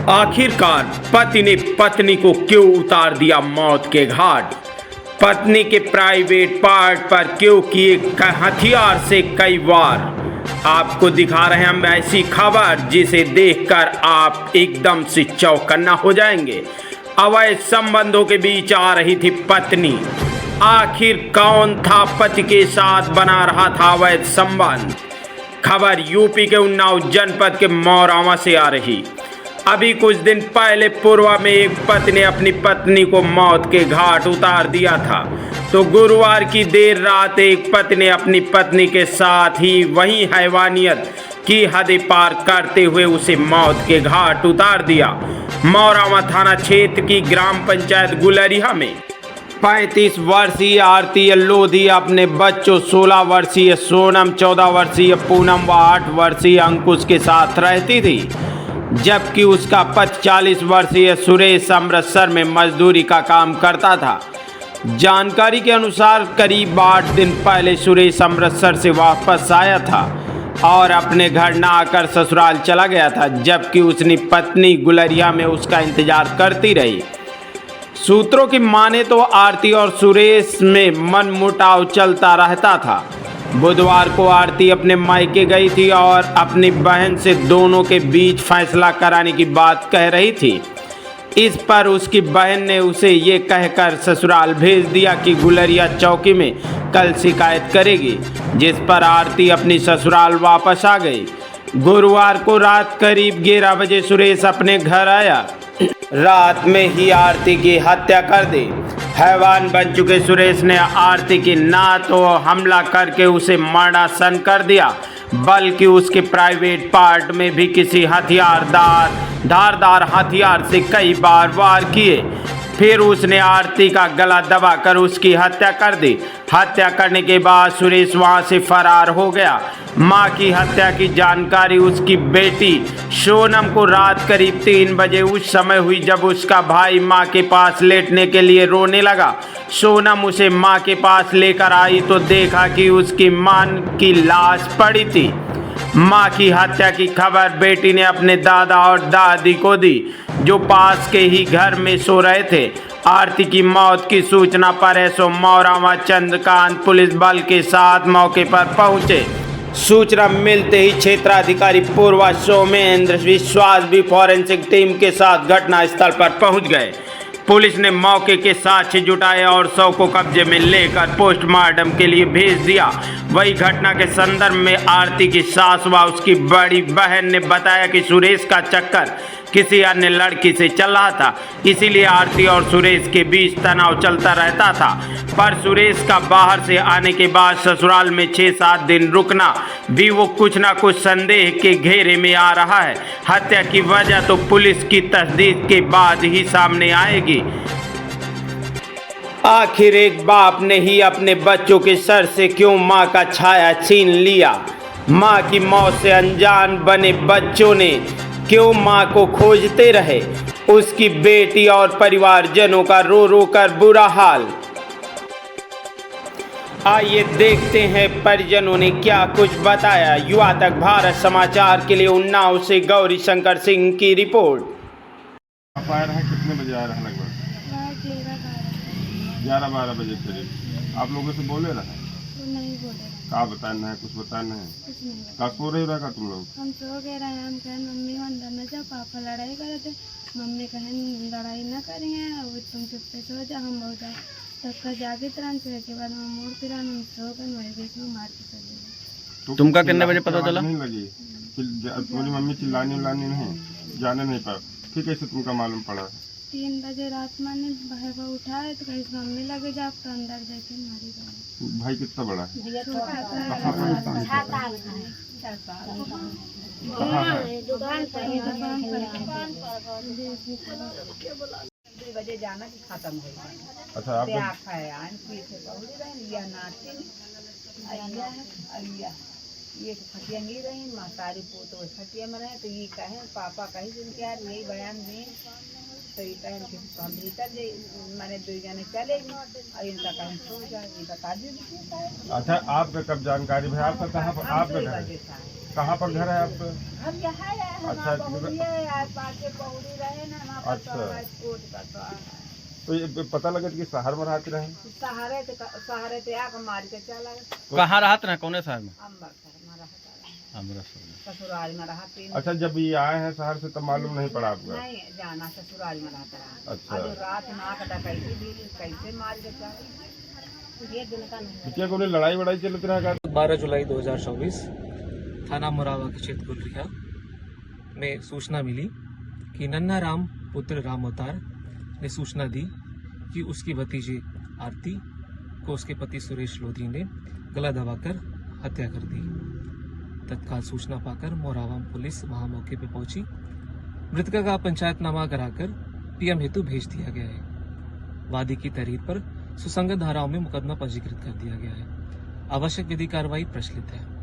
आखिरकार पति ने पत्नी को क्यों उतार दिया मौत के घाट। पत्नी के प्राइवेट पार्ट पर क्यों किए हथियार से कई वार। आपको दिखा रहे हैं हम ऐसी खबर जिसे देखकर आप एकदम से चौकन्ना हो जाएंगे। अवैध संबंधों के बीच आ रही थी पत्नी। आखिर कौन था पति के साथ बना रहा था अवैध संबंध। खबर यूपी के उन्नाव जनपद के मौरावा से आ रही। अभी कुछ दिन पहले पूर्वा में एक पति ने अपनी पत्नी को मौत के घाट उतार दिया था, तो गुरुवार की देर रात एक पति ने अपनी पत्नी के साथ ही वही हैवानियत की हदें पार करते हुए उसे मौत के घाट उतार दिया। मौरावा थाना क्षेत्र की ग्राम पंचायत गुलरिया में 35 वर्षीय आरती लोधी अपने बच्चों 16 वर्षीय सोनम, 14 वर्षीय पूनम व 8 वर्षीय अंकुश के साथ रहती थी, जबकि उसका पति 40 वर्षीय सुरेश अमृतसर में मजदूरी का काम करता था। जानकारी के अनुसार करीब 8 दिन पहले सुरेश अमृतसर से वापस आया था और अपने घर न आकर ससुराल चला गया था, जबकि उसकी पत्नी गुलरिया में उसका इंतजार करती रही। सूत्रों की माने तो आरती और सुरेश में मनमुटाव चलता रहता था। बुधवार को आरती अपने मायके गई थी और अपनी बहन से दोनों के बीच फैसला कराने की बात कह रही थी। इस पर उसकी बहन ने उसे ये कहकर ससुराल भेज दिया कि गुलरिया चौकी में कल शिकायत करेगी, जिस पर आरती अपनी ससुराल वापस आ गई। गुरुवार को रात करीब 11 बजे सुरेश अपने घर आया। रात में ही आरती की हत्या कर दी। हैवान बन चुके सुरेश ने आरती की ना तो हमला करके उसे मर्डरासन कर दिया, बल्कि उसके प्राइवेट पार्ट में भी किसी धारदार हथियार से कई बार वार किए। फिर उसने आरती का गला दबाकर उसकी हत्या कर दी। हत्या करने के बाद सुरेश वहां से फरार हो गया। मां की हत्या की जानकारी उसकी बेटी सोनम को रात करीब 3 बजे उस समय हुई जब उसका भाई मां के पास लेटने के लिए रोने लगा। सोनम उसे मां के पास लेकर आई तो देखा कि उसकी मां की लाश पड़ी थी। मां की हत्या की खबर बेटी ने अपने दादा और दादी को दी, जो पास के ही घर में सो रहे थे। आरती की मौत की सूचना पर एसओ मौरावा चंद्रकांत पुलिस बल के साथ मौके पर पहुंचे। सूचना मिलते ही क्षेत्राधिकारी पूर्वा सौमेंद्र विश्वास भी फॉरेंसिक टीम के साथ घटनास्थल पर पहुंच गए। पुलिस ने मौके के साक्ष्य जुटाए और शव को कब्जे में लेकर पोस्टमार्टम के लिए भेज दिया। वही घटना के संदर्भ में आरती की सास व उसकी बड़ी बहन ने बताया कि सुरेश का चक्कर किसी अन्य लड़की से चल रहा था, इसीलिए आरती और सुरेश के बीच तनाव चलता रहता था। पर सुरेश का बाहर से आने के बाद ससुराल में 6-7 दिन रुकना भी वो कुछ ना कुछ संदेह के घेरे में आ रहा है। हत्या की वजह तो पुलिस की तस्दीक के बाद ही सामने आएगी। आखिर एक बाप ने ही अपने बच्चों के सर से क्यों मां का छाया छीन लिया। मां की मौत से अनजान बने बच्चों ने क्यों मां को खोजते रहे। उसकी बेटी और परिवारजनों का रो रो कर बुरा हाल। आइए देखते हैं परिजनों ने क्या कुछ बताया। युवा तक भारत समाचार के लिए उन्नाव से गौरी शंकर सिंह की रिपोर्ट। आप आ रहे हैं कितने बजे आ रहे हैं? लगभग 11-12 बजे करीब। आप लोगों से बोले रहे? नहीं बोले। क्या बताना है? कुछ बताना है? कुछ नहीं बताया। का सो रही रहेगा तुम लोग? हम सो के रहे हैं। हम कहें मम्मी अंदर में जाओ, पापा लड़ाई करे थे। मम्मी कहें लड़ाई ना करेंगे, अब तुम चुपके सो जा, हम बहुत तब का जागे तुरंत के बाद हम मुड़ फिर हम सो कर वही बीच में मार के चले गए। तुमका कितने बजे पता चला? नहीं लगी तुम्हारी मम्मी चिल्लानी नहीं जाने नहीं पाया। फिर कैसे तुमका मालूम पड़ा? 3 बजे रात मैंने भाई को उठाए तो कहीं मम्मी लगे जा तो अंदर जाके मारी गई। भाई कितना बड़ा है? बजे जाना कि खत्म हो गया। अच्छा आप ये खटिया नहीं रही, महतारी पोतो खटिया में रहे, तो ये कहे पापा कही जिनके यार यही बयान दिए, तो ये कहे कि हम भीतर जे मैंने 2 जने चलेगी और इनका कहीं सो जाए, ये बता दीजिए। अच्छा, आपका कब जानकारी है? आपका कहाँ पर, आपका घर है कहाँ पर घर है आपका? हम यहाँ है, अच्छा, पाँचे पहुड़ी रहे ना, वहाँ पर अच्छा। कोट का तो है। तो ये पता लगा कि शहर में रहते रहे? सहारे थे आके मार के चला गए। कहाँ रहते रहे, कौन शहर में? अम्बरसर में रहता अमृतसर में। ससुराल में रहा 3 अच्छा, जब ये आए हैं शहर से तब मालूम नहीं पड़ा आपका? नहीं जाना, ससुराल में रहता रहा। अच्छा। और रात नाक डकैती भी कैसे मार के चला, ये दिन का नहीं। क्या कोई लड़ाई वड़ाई चलती रहा? 12 जुलाई 2024 थाना मोरावा के क्षेत्र गुलरिया में सूचना मिली कि नन्ना राम पुत्र राम अवतार ने सूचना दी कि उसकी भतीजी आरती को उसके पति सुरेश लोधी ने गला दबाकर हत्या कर दी। तत्काल सूचना पाकर मोरावा पुलिस वहां मौके पर पहुंची। मृतका का पंचायतनामा कराकर पीएम हेतु भेज दिया गया है। वादी की तहरीर पर सुसंगत धाराओं में मुकदमा पंजीकृत कर दिया गया है। आवश्यक विधि कार्रवाई प्रचलित है।